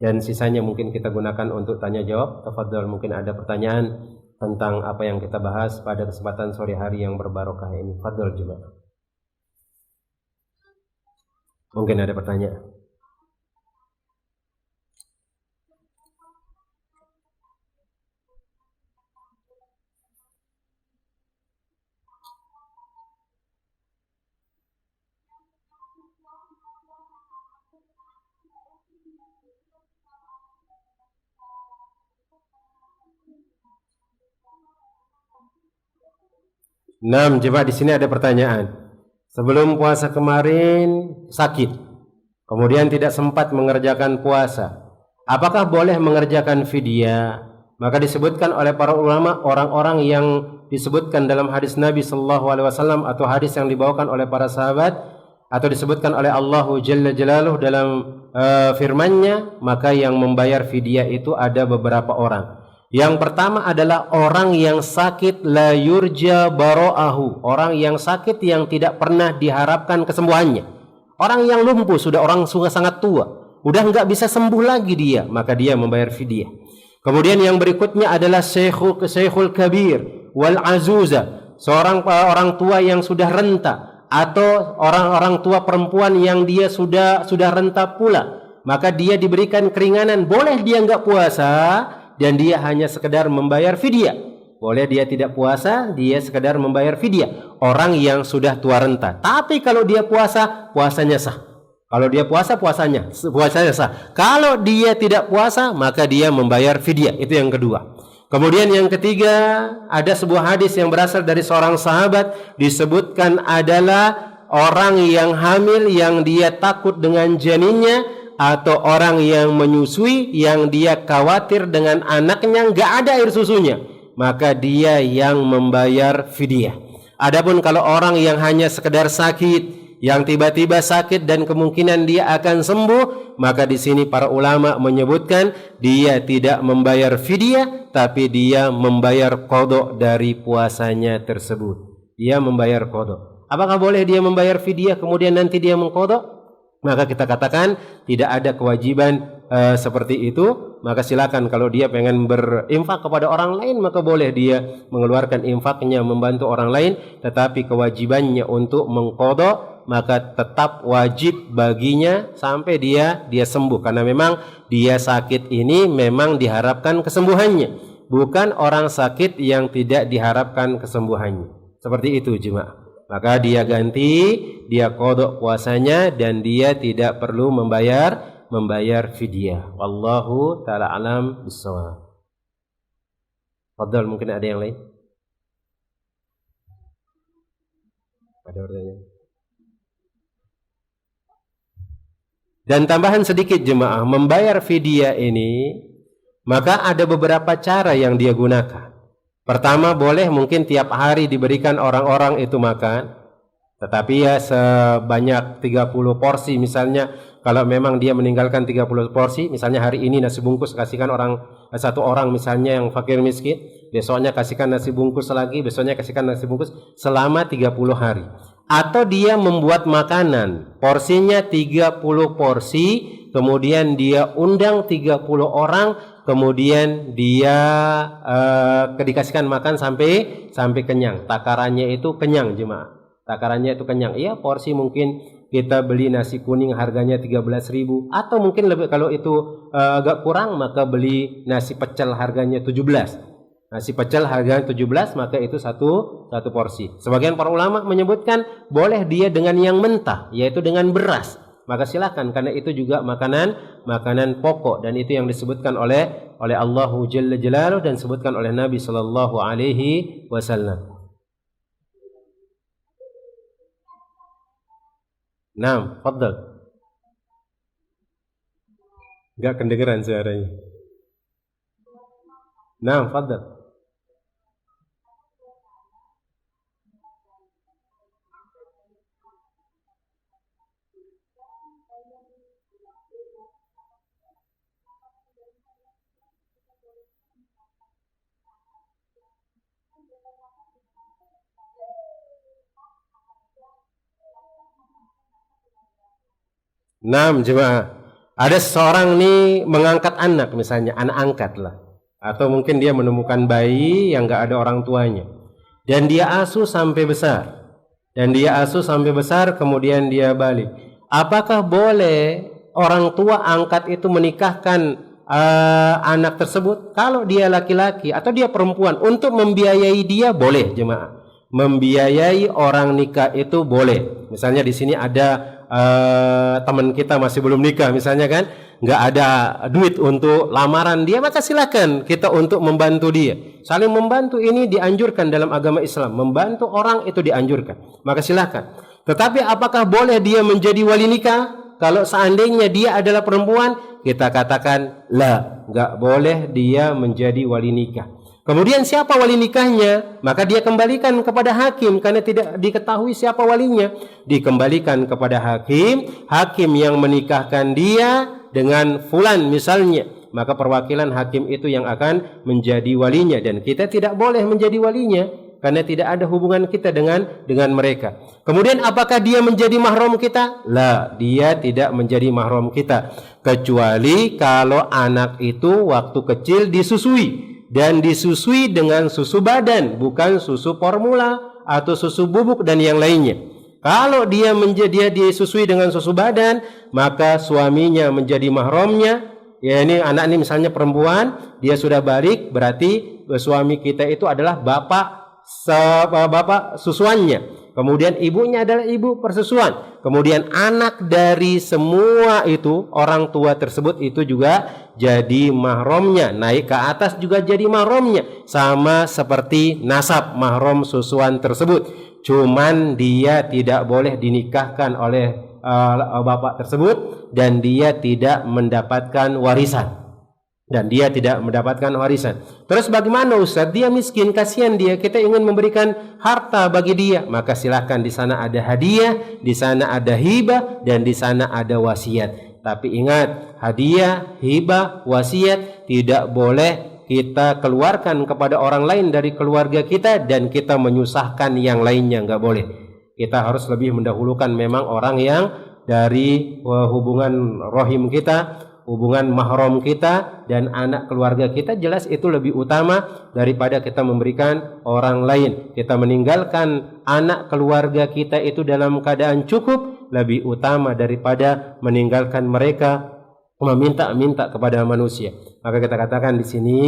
dan sisanya mungkin kita gunakan untuk tanya jawab. Tafadhol, mungkin ada pertanyaan tentang apa yang kita bahas pada kesempatan sore hari yang berbarokah ini. Fadhol jemaah, mungkin ada pertanyaan. Nah, jemaah, di sini ada pertanyaan. Sebelum puasa kemarin sakit, kemudian tidak sempat mengerjakan puasa, apakah boleh mengerjakan fidyah? Maka disebutkan oleh para ulama, orang-orang yang disebutkan dalam hadis Nabi sallallahu alaihi wasallam atau hadis yang dibawakan oleh para sahabat, atau disebutkan oleh Allah Jalla Jalaluh dalam firman-Nya, maka yang membayar fidyah itu ada beberapa orang. Yang pertama adalah orang yang sakit la yurja bara'ahu, orang yang sakit yang tidak pernah diharapkan kesembuhannya. Orang yang lumpuh, sudah orang sangat tua, udah enggak bisa sembuh lagi dia, maka dia membayar fidyah. Kemudian yang berikutnya adalah syekhul kabir wal azuza, seorang orang tua yang sudah renta, atau orang-orang tua perempuan yang dia sudah renta pula, maka dia diberikan keringanan, boleh dia enggak puasa dan dia hanya sekedar membayar fidyah. Boleh dia tidak puasa, dia sekedar membayar fidyah. Orang yang sudah tua renta. Tapi kalau dia puasa, puasanya sah. Kalau dia puasa, puasanya sah. Kalau dia tidak puasa, maka dia membayar fidyah. Itu yang kedua. Kemudian yang ketiga, ada sebuah hadis yang berasal dari seorang sahabat, disebutkan adalah orang yang hamil yang dia takut dengan janinnya, atau orang yang menyusui yang dia khawatir dengan anaknya nggak ada air susunya, maka dia yang membayar fidyah. Adapun kalau orang yang hanya sekedar sakit, yang tiba-tiba sakit dan kemungkinan dia akan sembuh, maka di sini para ulama menyebutkan dia tidak membayar fidyah, tapi dia membayar qadha dari puasanya tersebut. Dia membayar qadha. Apakah boleh dia membayar fidyah kemudian nanti dia mengqadha? Maka kita katakan tidak ada kewajiban seperti itu. Maka silakan, kalau dia pengen berinfak kepada orang lain, maka boleh dia mengeluarkan infaknya membantu orang lain, tetapi kewajibannya untuk mengqadha, maka tetap wajib baginya sampai dia sembuh, karena memang dia sakit ini memang diharapkan kesembuhannya, bukan orang sakit yang tidak diharapkan kesembuhannya. Seperti itu jemaah. Maka dia ganti, dia qadha puasanya dan dia tidak perlu membayar fidyah. Wallahu taala alam bissawab. Fadhal, mungkin ada yang lain? Ada pertanyaan? Dan tambahan sedikit jemaah, membayar fidyah ini maka ada beberapa cara yang dia gunakan. Pertama, boleh mungkin tiap hari diberikan orang-orang itu makan, tetapi ya sebanyak 30 porsi misalnya. Kalau memang dia meninggalkan 30 porsi, misalnya hari ini nasi bungkus kasihkan satu orang misalnya yang fakir miskin, besoknya kasihkan nasi bungkus lagi, besoknya kasihkan nasi bungkus selama 30 hari. Atau dia membuat makanan, porsinya 30 porsi, kemudian dia undang 30 orang, kemudian dia dikasihkan makan sampai kenyang. Takarannya itu kenyang jemaah. Takarannya itu kenyang. Iya, porsi mungkin kita beli nasi kuning harganya 13.000, atau mungkin lebih, kalau itu agak kurang maka beli nasi pecel harganya 17. Nasi pecel harganya 17, maka itu satu porsi. Sebagian para ulama menyebutkan boleh dia dengan yang mentah, yaitu dengan beras. Maka silakan, karena itu juga makanan pokok, dan itu yang disebutkan oleh Allah Jalla Jalaluhu dan disebutkan oleh Nabi sallallahu alaihi wasallam. Naam, fadhal. Enggak kedengeran suaranya. Naam, fadhal. Naam jemaah. Ada seseorang nih mengangkat anak, misalnya anak angkat lah, atau mungkin dia menemukan bayi yang enggak ada orang tuanya, dan dia asuh sampai besar, kemudian dia balik. Apakah boleh orang tua angkat itu menikahkan anak tersebut? Kalau dia laki-laki atau dia perempuan, untuk membiayai dia boleh jemaah. Membiayai orang nikah itu boleh. Misalnya di sini ada teman kita masih belum nikah misalnya kan, nggak ada duit untuk lamaran dia, maka silakan kita untuk membantu dia. Saling membantu ini dianjurkan dalam agama Islam, membantu orang itu dianjurkan, maka silakan. Tetapi apakah boleh dia menjadi wali nikah? Kalau seandainya dia adalah perempuan, kita katakan la, nggak boleh dia menjadi wali nikah. Kemudian siapa wali nikahnya? Maka dia kembalikan kepada hakim, karena tidak diketahui siapa walinya. Dikembalikan kepada hakim, hakim yang menikahkan dia dengan fulan misalnya. Maka perwakilan hakim itu yang akan menjadi walinya, dan kita tidak boleh menjadi walinya karena tidak ada hubungan kita dengan mereka. Kemudian apakah dia menjadi mahram kita? La, dia tidak menjadi mahram kita, kecuali kalau anak itu waktu kecil disusui, dan disusui dengan susu badan, bukan susu formula atau susu bubuk dan yang lainnya. Kalau dia disusui dengan susu badan, maka suaminya menjadi mahramnya. Ya, ini anak ini misalnya perempuan, dia sudah balik, berarti suami kita itu adalah bapak susuannya. Kemudian ibunya adalah ibu persusuan. Kemudian anak dari semua itu, orang tua tersebut itu juga jadi mahramnya. Naik ke atas juga jadi mahramnya. Sama seperti nasab mahram susuan tersebut. Cuman dia tidak boleh dinikahkan oleh bapak tersebut, dan dia tidak mendapatkan warisan. Terus bagaimana Ustaz? Dia miskin, kasihan dia, kita ingin memberikan harta bagi dia. Maka silakan, di sana ada hadiah, di sana ada hibah, dan di sana ada wasiat. Tapi ingat, hadiah, hibah, wasiat tidak boleh kita keluarkan kepada orang lain dari keluarga kita, dan kita menyusahkan yang lainnya, enggak boleh. Kita harus lebih mendahulukan memang orang yang dari hubungan rahim kita, hubungan mahram kita, dan anak keluarga kita, jelas itu lebih utama daripada kita memberikan orang lain. Kita meninggalkan anak keluarga kita itu dalam keadaan cukup lebih utama daripada meninggalkan mereka meminta-minta kepada manusia. Maka kita katakan di sini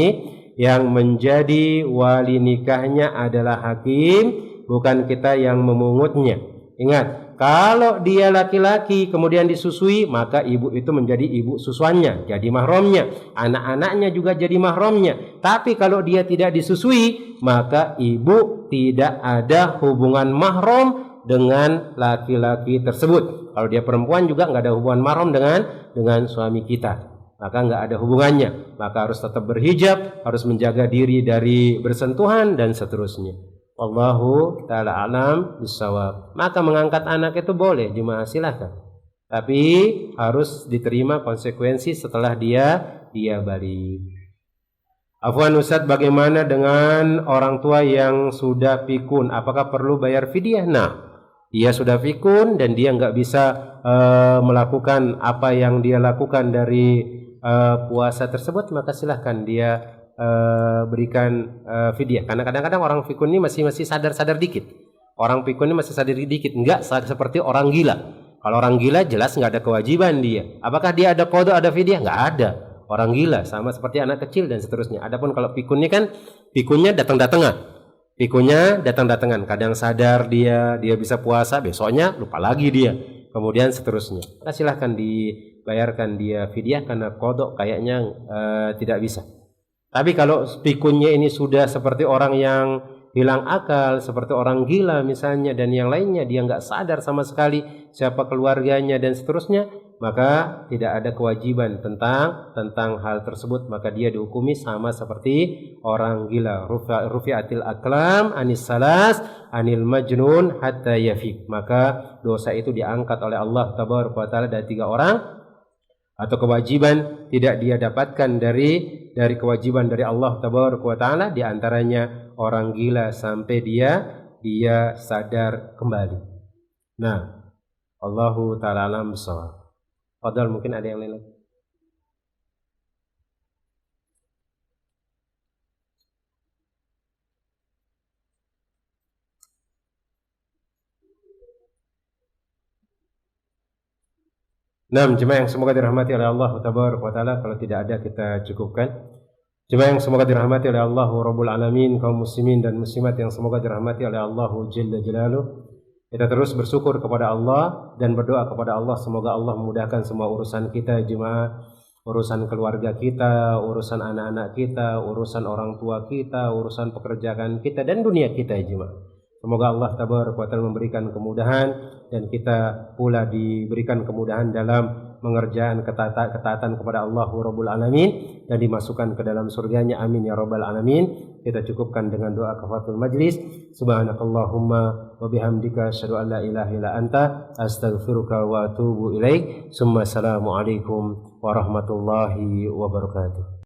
yang menjadi wali nikahnya adalah hakim, bukan kita yang memungutnya. Ingat, kalau dia laki-laki kemudian disusui, maka ibu itu menjadi ibu susuannya, jadi mahramnya. Anak-anaknya juga jadi mahramnya. Tapi kalau dia tidak disusui, maka ibu tidak ada hubungan mahram dengan laki-laki tersebut. Kalau dia perempuan juga nggak ada hubungan mahram dengan suami kita. Maka nggak ada hubungannya. Maka harus tetap berhijab, harus menjaga diri dari bersentuhan dan seterusnya. Wallahu ta'ala alam bissawab. Maka mengangkat anak itu boleh, jemaah silahkan. Tapi harus diterima konsekuensi setelah dia balik. Afwan Ustaz, bagaimana dengan orang tua yang sudah pikun? Apakah perlu bayar fidyah? Nah, dia sudah pikun dan dia nggak bisa melakukan apa yang dia lakukan dari puasa tersebut, maka silahkan dia berikan fidyah. Karena kadang-kadang orang pikun ini masih sadar-sadar dikit. Orang pikun ini masih sadar dikit, enggak seperti orang gila. Kalau orang gila jelas nggak ada kewajiban dia. Apakah dia ada qada, ada fidyah? Nggak ada. Orang gila sama seperti anak kecil dan seterusnya. Adapun kalau pikunnya kan pikunnya datang-datangan. Pikunnya datang-datangan. Kadang sadar dia bisa puasa, besoknya lupa lagi dia. Kemudian seterusnya. Nah, silahkan dibayarkan dia fidyah karena qada kayaknya tidak bisa. Tapi kalau pikunnya ini sudah seperti orang yang hilang akal, seperti orang gila misalnya dan yang lainnya, dia nggak sadar sama sekali siapa keluarganya dan seterusnya, maka tidak ada kewajiban tentang hal tersebut, maka dia dihukumi sama seperti orang gila. Rufi'atil aqlam anis salas anil majnun hatta yafik. Maka dosa itu diangkat oleh Allah tabaraka wa taala dari 3 orang, atau kewajiban tidak dia dapatkan dari kewajiban dari Allah tabaraka wa taala, di antaranya orang gila sampai dia sadar kembali. Nah, Allahu taala alam bissawab. Fadal, mungkin ada yang lain lagi. Nah, jemaah yang semoga dirahmati oleh Allah tabaraka wa taala, kalau tidak ada kita cukupkan. Jemaah yang semoga dirahmati oleh Allah Rabbul Alamin, kaum muslimin dan muslimat yang semoga dirahmati oleh Allah Jalla Jalaluh. Kita terus bersyukur kepada Allah dan berdoa kepada Allah semoga Allah memudahkan semua urusan kita jemaah, urusan keluarga kita, urusan anak-anak kita, urusan orang tua kita, urusan pekerjaan kita dan dunia kita jemaah. Semoga Allah tabaraka wa taala memberikan kemudahan dan kita pula diberikan kemudahan dalam mengerjakan ketaatan kepada Allah Rabbul Alamin dan dimasukkan ke dalam surganya. Amin ya rabbal alamin. Kita cukupkan dengan doa kafatul majlis. Subhanakallahumma wa bihamdika asyhadu an la ilaha illa anta astaghfiruka wa atubu ilaik. Summa assalamu alaikum warahmatullahi wabarakatuh.